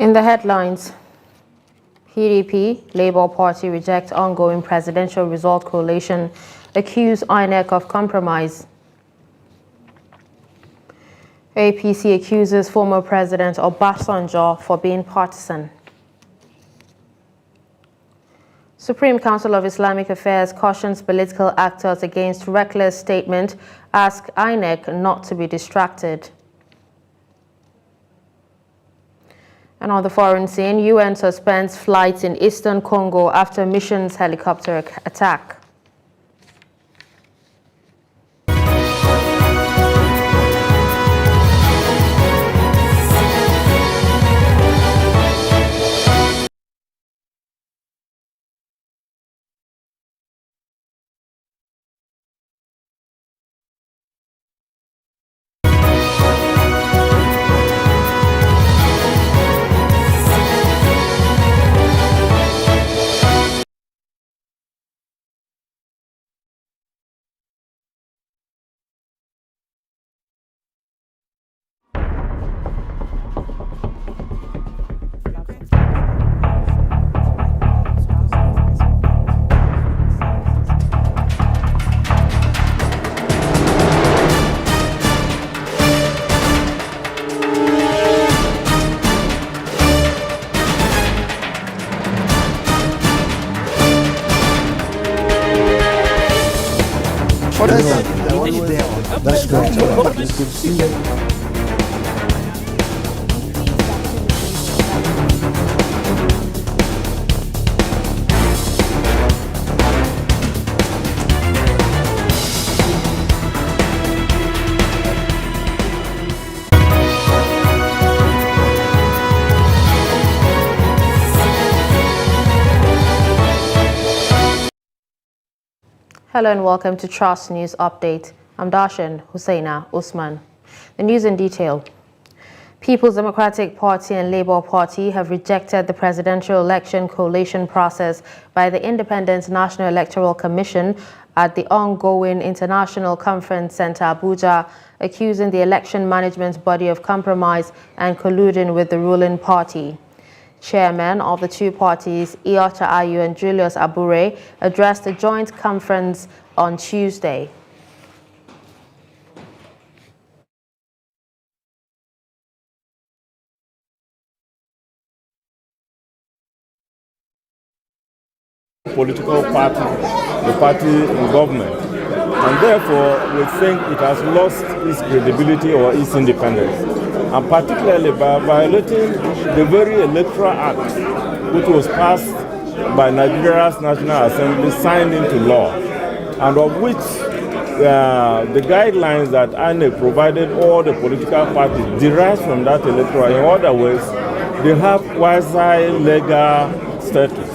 In the headlines, PDP, Labour Party reject ongoing presidential result collation, accuse INEC of compromise. APC accuses former President Obasanjo for being partisan. Supreme Council of Islamic Affairs cautions political actors against reckless statement, ask INEC not to be distracted. And on the foreign scene, UN suspends flights in eastern Congo after mission's helicopter attack. That's great. It's good to see you. Hello and welcome to Trust News Update. I'm Darshan Hussaina Usman. The news in detail. People's Democratic Party and Labour Party have rejected the presidential election collation process by the Independent National Electoral Commission at the ongoing International Conference Center Abuja, accusing the election management body of compromise and colluding with the ruling party. Chairmen of the two parties, Iyorchia Ayu and Julius Abure, addressed a joint conference on Tuesday. Political party, the party in government, and therefore we think it has lost its credibility or its independence, and particularly by violating the very Electoral Act which was passed by Nigeria's National Assembly, signed into law, and of which the guidelines that INEC provided all the political parties derives from that electoral. In other words, they have quasi-legal status.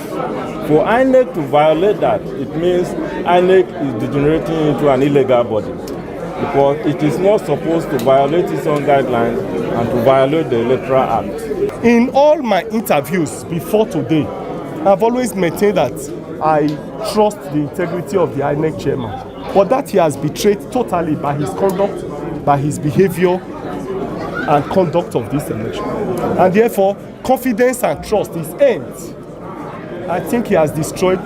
For INEC to violate that, it means INEC is degenerating into an illegal body, because it is not supposed to violate its own guidelines and to violate the Electoral Act. In all my interviews before today, I've always maintained that I trust the integrity of the INEC chairman, but that he has betrayed totally by his conduct, by his behavior and conduct of this election. And therefore, confidence and trust is end. I think he has destroyed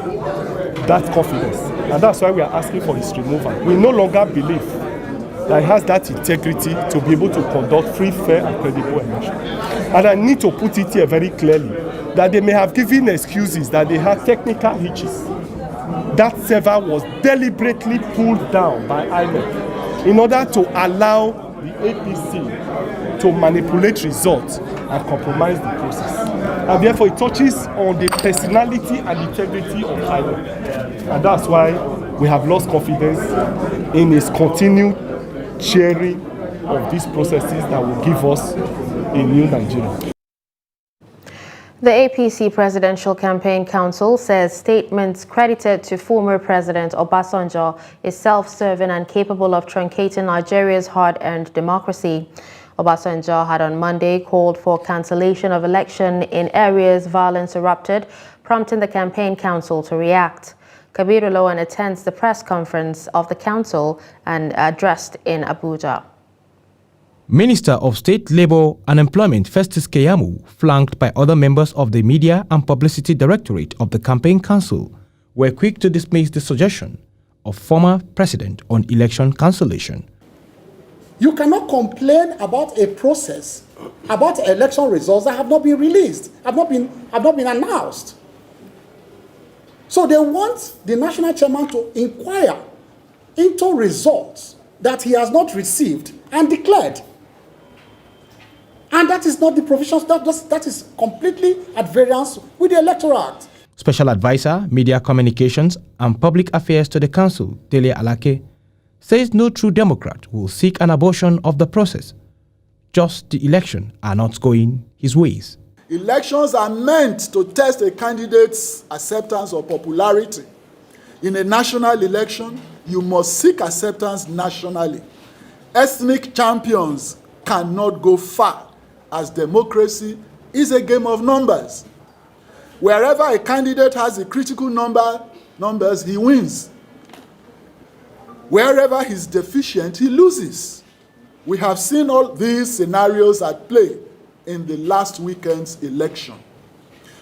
that confidence, and that's why we are asking for his removal. We no longer believe that he has that integrity to be able to conduct free, fair, and credible election. And I need to put it here very clearly that they may have given excuses that they had technical hitches. That server was deliberately pulled down by INEC in order to allow the APC to manipulate results and compromise the process. And therefore it touches on the personality and integrity of INEC. And that's why we have lost confidence in his continued sharing of these processes that will give us a new Nigeria. The APC Presidential Campaign Council says statements credited to former President Obasanjo is self-serving and capable of truncating Nigeria's hard-earned democracy. Obasanjo had on Monday called for cancellation of election in areas violence erupted, prompting the campaign council to react. Kabiru Lawan attends the press conference of the council and addressed in Abuja. Minister of State Labour and Employment Festus Keyamo, flanked by other members of the Media and Publicity Directorate of the Campaign Council, were quick to dismiss the suggestion of former president on election cancellation. You cannot complain about a process, about election results that have not been released, have not been announced. So they want the national chairman to inquire into results that he has not received and declared. And that is not the provisions, that is completely at variance with the Electoral Act. Special Advisor, Media Communications and Public Affairs to the Council, Dele Alake, says no true Democrat will seek an abortion of the process. Just the election are not going his ways. Elections are meant to test a candidate's acceptance or popularity. In a national election, you must seek acceptance nationally. Ethnic champions cannot go far, as democracy is a game of numbers. Wherever a candidate has the critical numbers, he wins. Wherever he's deficient, he loses. We have seen all these scenarios at play in the last weekend's election.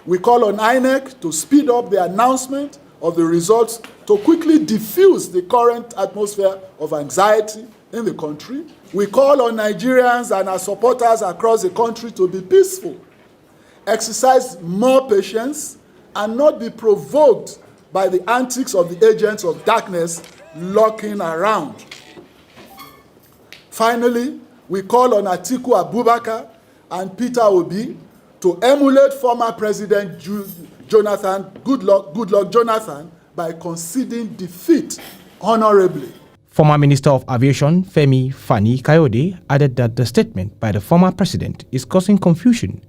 We call on INEC to speed up the announcement of the results to quickly diffuse the current atmosphere of anxiety in the country. We call on Nigerians and our supporters across the country to be peaceful, exercise more patience, and not be provoked by the antics of the agents of darkness lurking around. Finally, we call on Atiku Abubakar and Peter Obi to emulate former President Goodluck Jonathan by conceding defeat honorably. Former Minister of Aviation Femi Fani-Kayode added that the statement by the former president is causing confusion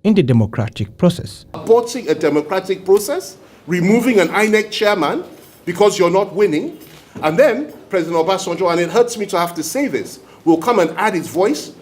in the democratic process. Aborting a democratic process, removing an INEC chairman because you're not winning, and then President Obasanjo, and it hurts me to have to say this, will come and add his voice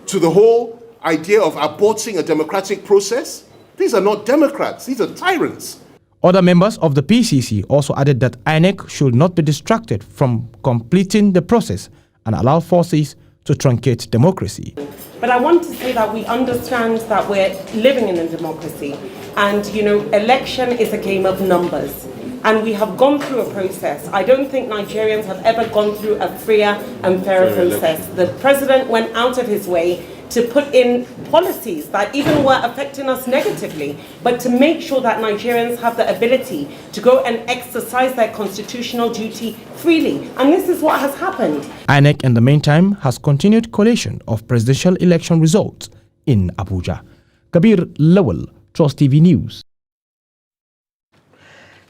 to the whole idea of aborting a democratic process. These are not Democrats, these are tyrants. Other members of the PCC also added that INEC should not be distracted from completing the process and allow forces to truncate democracy. But I want to say that we understand that we're living in a democracy, and election is a game of numbers. And we have gone through a process. I don't think Nigerians have ever gone through a freer and fairer process. The president went out of his way to put in policies that even were affecting us negatively, but to make sure that Nigerians have the ability to go and exercise their constitutional duty freely. And this is what has happened. INEC, in the meantime, has continued collation of presidential election results in Abuja. Kabir Lawal, Trust TV News.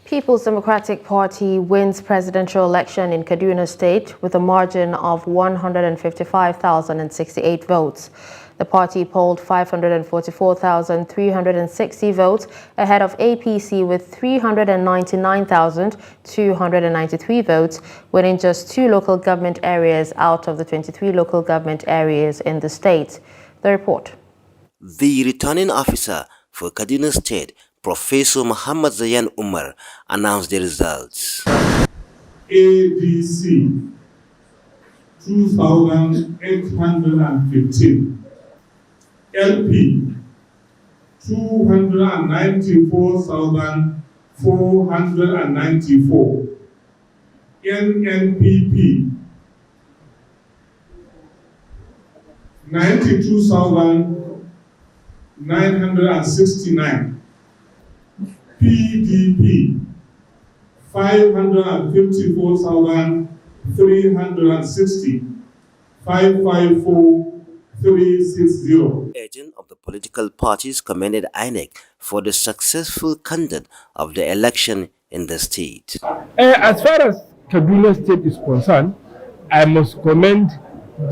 People's Democratic Party wins presidential election in Kaduna State with a margin of 155,068 votes. The party polled 544,360 votes ahead of APC with 399,293 votes, winning just 2 local government areas out of the 23 local government areas in the state. The report. The returning officer for Kaduna State, Professor Muhammad Zayan Umar, announced the results. ADC 2,815, LP 294,494, NNPP 92,969, PDP 554,360, 554,360. Agent of the political parties commended INEC for the successful conduct of the election in the state. As far as Kaduna State is concerned, I must commend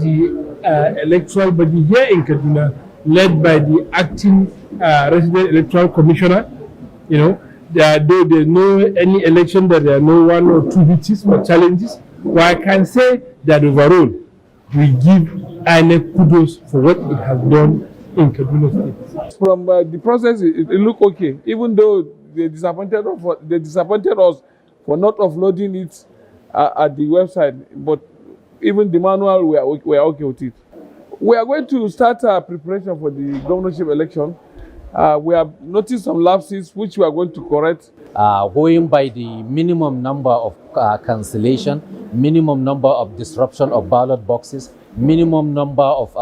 the electoral body here in Kaduna, led by the acting resident electoral commissioner. You know, though there's no any election that there are no 1 or 2 hitches or challenges, well, I can say that overall we give INEC kudos for what it has done in Kaduna State. From the process, it looked okay, even though they disappointed us for not uploading it at the website, but even the manual, we are okay with it. We are going to start preparation for the governorship election. We have noticed some lapses which we are going to correct. Going by the minimum number of cancellation, minimum number of disruption of ballot boxes, minimum number of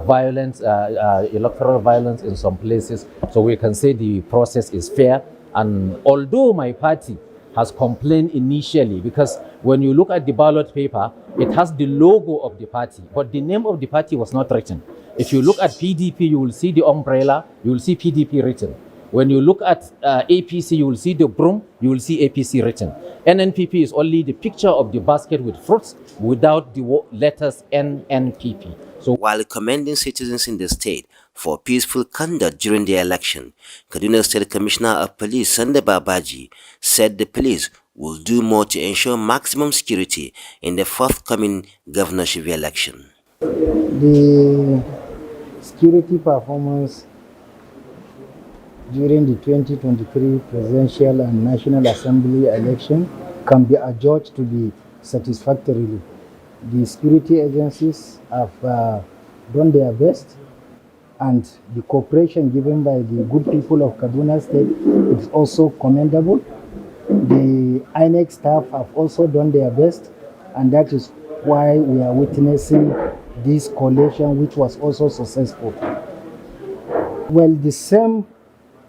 violence, electoral violence in some places. So we can say the process is fair. And although my party has complained initially, because when you look at the ballot paper, it has the logo of the party, but the name of the party was not written. If you look at PDP, you will see the umbrella, you will see PDP written. When you look at APC, you will see the broom, you will see APC written. NNPP is only the picture of the basket with fruits without the letters NNPP. So, while commending citizens in the state for peaceful conduct during the election, Kaduna State Commissioner of Police Sunday Babaji said the police will do more to ensure maximum security in the forthcoming governorship election. The security performance during the 2023 presidential and national assembly election can be adjudged to be satisfactorily. The security agencies have done their best, and the cooperation given by the good people of Kaduna State is also commendable. The INEC staff have also done their best, and that is why we are witnessing this collation, which was also successful. Well, the same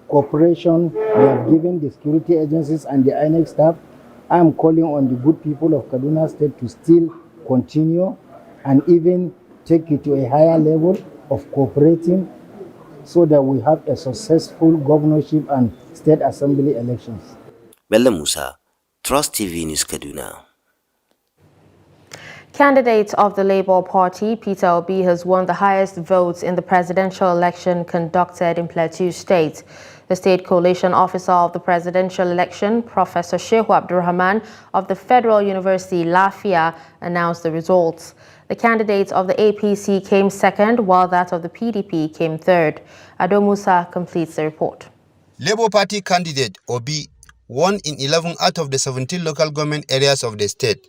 cooperation we have given the security agencies and the INEC staff, I am calling on the good people of Kaduna State to still continue and even take it to a higher level of cooperating so that we have a successful governorship and state assembly elections. Bello Musa, Trust TV News, Kaduna. Candidate of the Labour Party, Peter Obi, has won the highest votes in the presidential election conducted in Plateau State. The State Coalition Officer of the presidential election, Professor Shehu Abdurrahman of the Federal University, Lafia, announced the results. The candidate of the APC came second, while that of the PDP came third. Ado Musa completes the report. Labour Party candidate Obi won in 11 out of the 17 local government areas of the state.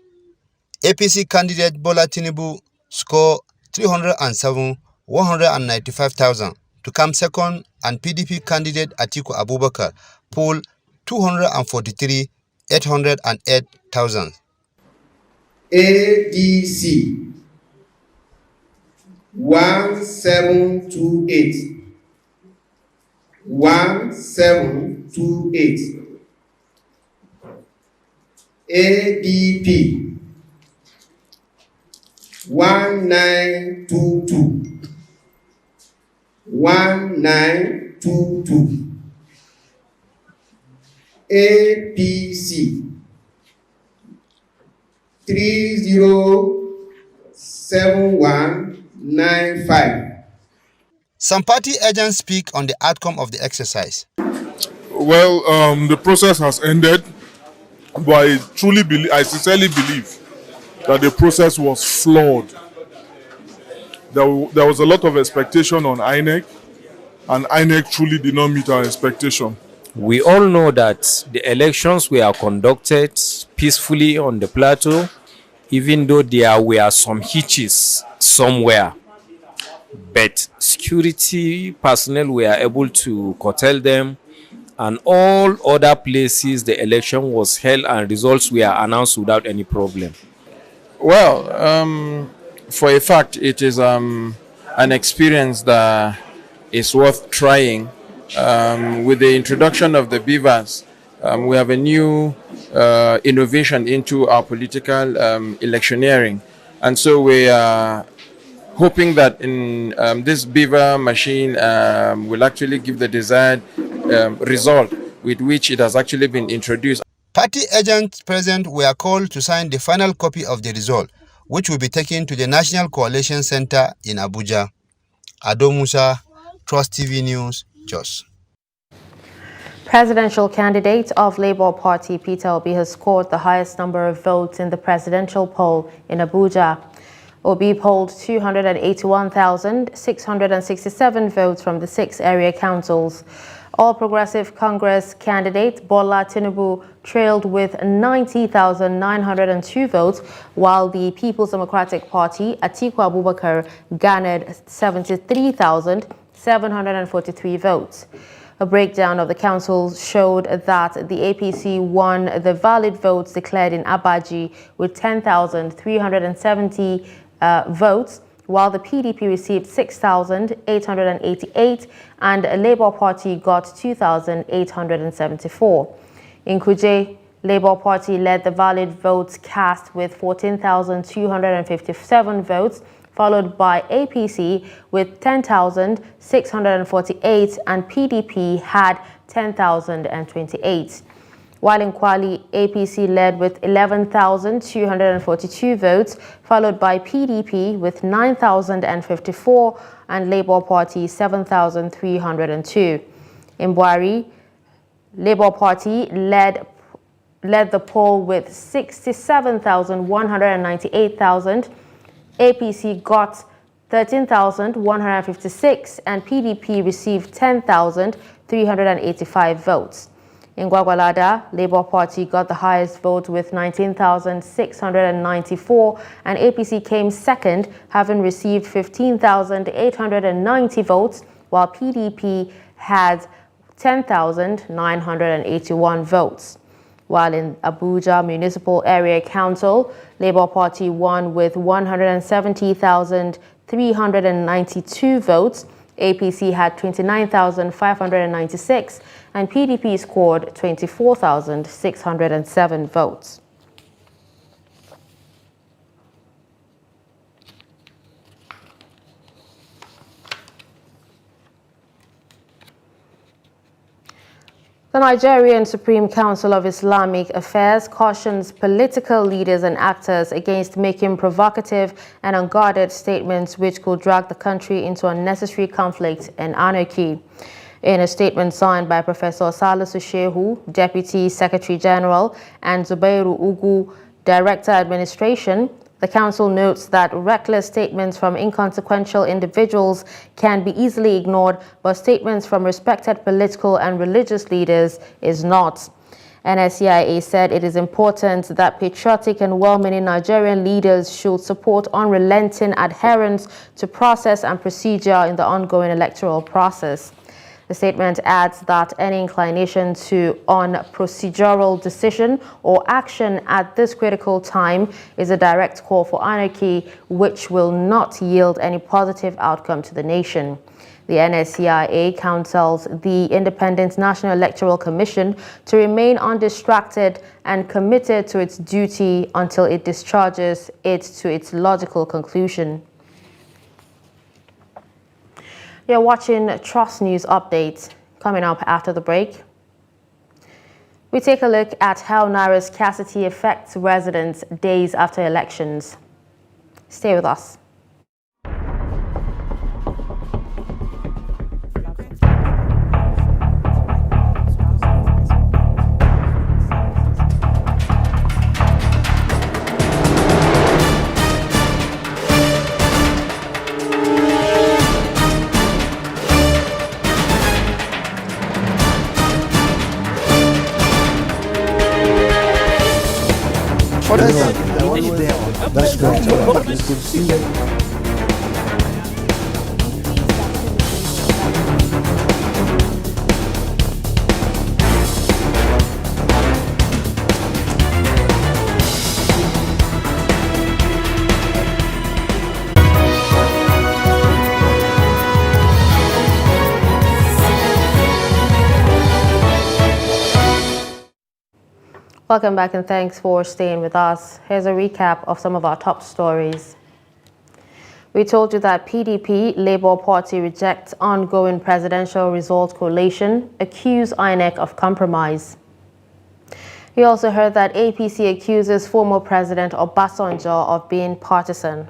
APC candidate Bola Tinubu scored 307,195,000 to come second, and PDP candidate Atiku Abubakar polled 243,808,000. ADC 1728 1728. ADP 1922 1922. APC 307195. Some party agents speak on the outcome of the exercise. Well, the process has ended, but I sincerely believe that the process was flawed. There was a lot of expectation on INEC, and INEC truly did not meet our expectation. We all know that the elections were conducted peacefully on the plateau, even though there were some hitches somewhere. But security personnel were able to curtail them, and all other places the election was held and results were announced without any problem. Well, for a fact, it is an experience that is worth trying. With the introduction of the BVAS, we have a new innovation into our political electioneering. And so we are hoping that in this BVA machine will actually give the desired result with which it has actually been introduced. Party agents present were called to sign the final copy of the result, which will be taken to the National Coalition Center in Abuja. Ado Musa, Trust TV News, Jos. Presidential candidate of Labour Party, Peter Obi, has scored the highest number of votes in the presidential poll in Abuja. Obi polled 281,667 votes from the 6 area councils. All Progressive Congress candidate Bola Tinubu trailed with 90,902 votes, while the People's Democratic Party, Atiku Abubakar, garnered 73,743 votes. A breakdown of the council showed that the APC won the valid votes declared in Abaji with 10,370 votes, while the PDP received 6,888 and Labour Party got 2,874. In Kuje, Labour Party led the valid votes cast with 14,257 votes, followed by APC with 10,648 and PDP had 10,028. While in Kwali, APC led with 11,242 votes, followed by PDP with 9,054 and Labour Party 7,302. In Buari, Labour Party led the poll with 67,198,000. APC got 13,156 and PDP received 10,385 votes. In Gwagwalada, Labour Party got the highest vote with 19,694 and APC came second, having received 15,890 votes, while PDP had 10,981 votes. While in Abuja Municipal Area Council, Labour Party won with 170,392 votes. APC had 29,596 and PDP scored 24,607 votes. The Nigerian Supreme Council of Islamic Affairs cautions political leaders and actors against making provocative and unguarded statements which could drag the country into unnecessary conflict and anarchy. In a statement signed by Professor Salisu Shehu, Deputy Secretary General, and Zubairu Ugu, Director Administration, the Council notes that reckless statements from inconsequential individuals can be easily ignored, but statements from respected political and religious leaders is not. NSCIA said it is important that patriotic and well-meaning Nigerian leaders should support unrelenting adherence to process and procedure in the ongoing electoral process. The statement adds that any inclination on procedural decision or action at this critical time is a direct call for anarchy, which will not yield any positive outcome to the nation. The NSCIA counsels the Independent National Electoral Commission to remain undistracted and committed to its duty until it discharges it to its logical conclusion. You're watching Trust News Update. Coming up after the break, we take a look at how Naira's scarcity affects residents days after elections. Stay with us. That's great. You could see. Welcome back and thanks for staying with us. Here's a recap of some of our top stories. We told you that PDP, Labour Party rejects ongoing presidential result collation, accuse INEC of compromise. We also heard that APC accuses former President Obasanjo of being partisan.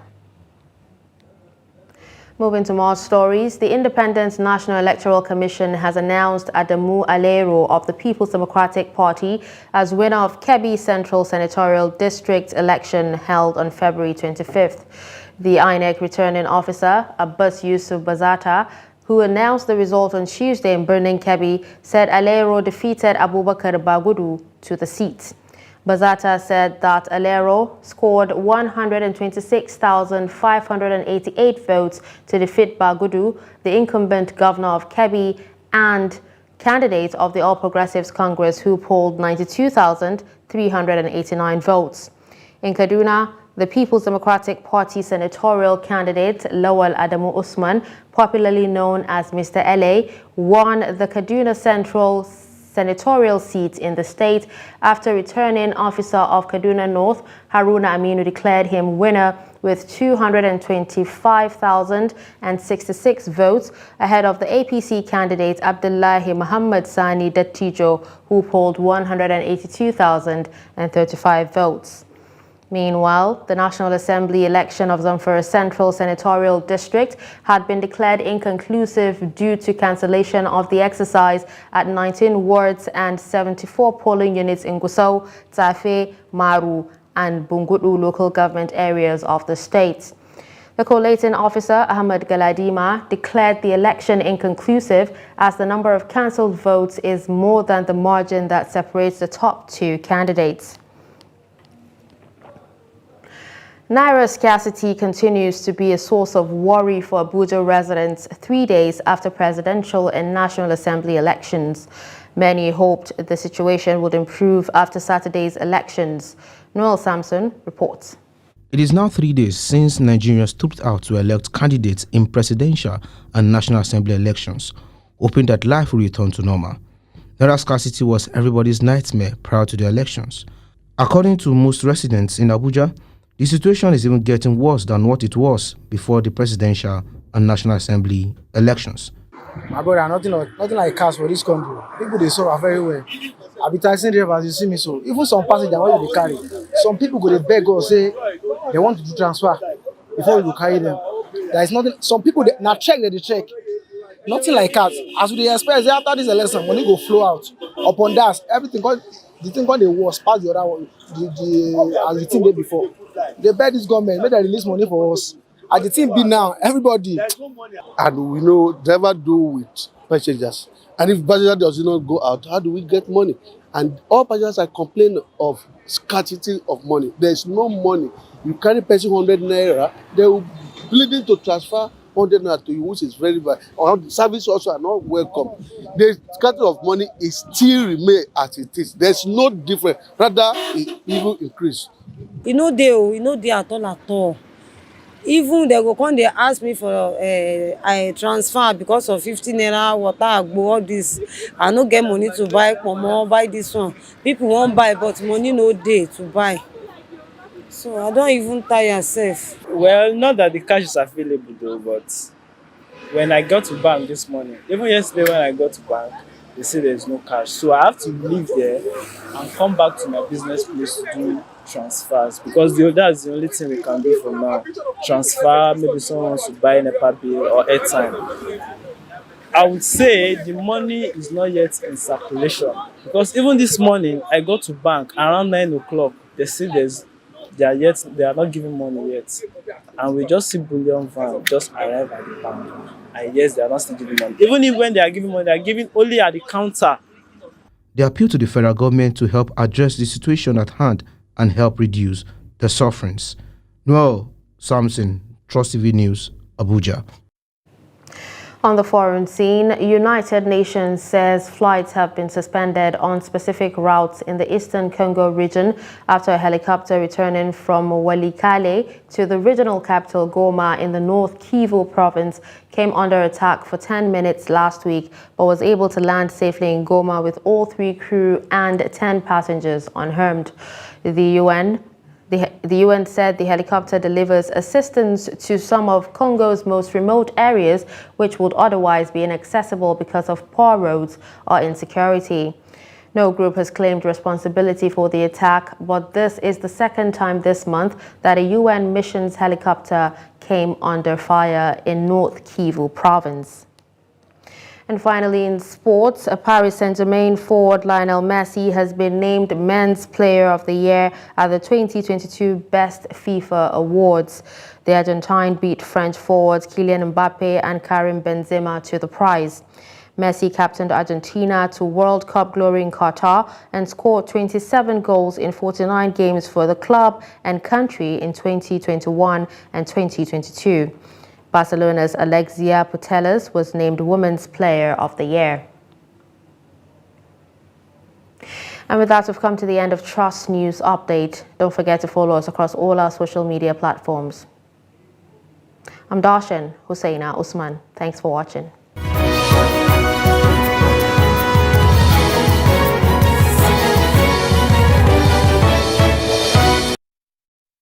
Moving to more stories, the Independent National Electoral Commission has announced Adamu Alero of the People's Democratic Party as winner of Kebbi Central Senatorial District election held on February 25th. The INEC returning officer, Abbas Yusuf Bazata, who announced the result on Tuesday in Birnin Kebbi, said Alero defeated Abubakar Bagudu to the seat. Bazata said that Alero scored 126,588 votes to defeat Bagudu, the incumbent governor of Kebbi and candidate of the All Progressives Congress, who polled 92,389 votes. In Kaduna, the People's Democratic Party senatorial candidate Lawal Adamu Usman, popularly known as Mr. LA, won the Kaduna Central senatorial seat in the state after returning officer of Kaduna North, Haruna Aminu, declared him winner with 225,066 votes ahead of the APC candidate Abdullahi Muhammad Sani Dattijo, who polled 182,035 votes. Meanwhile, the National Assembly election of Zamfara Central Senatorial District had been declared inconclusive due to cancellation of the exercise at 19 wards and 74 polling units in Gusau, Tafe, Maru, and Bungudu local government areas of the state. The collating officer, Ahmed Galadima, declared the election inconclusive as the number of cancelled votes is more than the margin that separates the top two candidates. Naira scarcity continues to be a source of worry for Abuja residents 3 days after presidential and National Assembly elections. Many hoped the situation would improve after Saturday's elections. Noel Samson reports. It is now 3 days since Nigerians trooped out to elect candidates in presidential and National Assembly elections, hoping that life will return to normal. Naira scarcity was everybody's nightmare prior to the elections. According to most residents in Abuja, the situation is even getting worse than what it was before the presidential and National Assembly elections. My brother, nothing like cars for this country. People, they suffer very well. I be taxing drivers, you see me so. Even some passengers, what they carry. Some people go to beg or say they want to do transfer before you carry them. There is nothing. Some people, now check, they check. Nothing like cars. As we expect, after this election, money go flow out. Upon that, everything, the thing got the worst, past the other one, as the thing did before. They beg this government, make they release money for us. As the thing be now, everybody. And we know never do with passengers. And if passengers does not go out, how do we get money? And all passengers are complaining of scarcity of money. There is no money. You carry person 100 naira, they will bleeding to transfer 100 naira to you, which is very bad. Or service also are not welcome. The scarcity of money is still remain as it is. There's no difference. Rather, it even increase. You know they at all. Even they go come, they ask me for a transfer because of 15 naira, water, agbo, all this. I no get money to buy more, buy this one. People won't buy, but money no day to buy. So I don't even tire myself. Well, not that the cash is available though, but when I got to bank this morning, even yesterday when I got to bank, they say there's no cash. So I have to leave there and come back to my business place to do transfers because that's the only thing we can do for now. Transfer, maybe someone wants to buy an NEPA bill or airtime. I would say the money is not yet in circulation because even this morning I got to bank around 9 o'clock. They say they are not giving money yet, and we just see bullion van just arrive at the bank, and yes, they are not still giving money. Even if when they are giving money, they are giving only at the counter. They appeal to the federal government to help address the situation at hand and help reduce the sufferings. Noel Samson, Trust TV News, Abuja. On the foreign scene, United Nations says flights have been suspended on specific routes in the eastern Congo region after a helicopter returning from Walikale to the regional capital Goma in the North Kivu province came under attack for 10 minutes last week, but was able to land safely in Goma with all 3 crew and 10 passengers unharmed. The UN said the helicopter delivers assistance to some of Congo's most remote areas, which would otherwise be inaccessible because of poor roads or insecurity. No group has claimed responsibility for the attack, but this is the second time this month that a UN missions helicopter came under fire in North Kivu province. And finally, in sports, Paris Saint-Germain forward Lionel Messi has been named Men's Player of the Year at the 2022 Best FIFA Awards. The Argentine beat French forwards Kylian Mbappe and Karim Benzema to the prize. Messi captained Argentina to World Cup glory in Qatar and scored 27 goals in 49 games for the club and country in 2021 and 2022. Barcelona's Alexia Putellas was named Women's Player of the Year. And with that, we've come to the end of Trust News Update. Don't forget to follow us across all our social media platforms. I'm Darshan Hussaina Usman. Thanks for watching.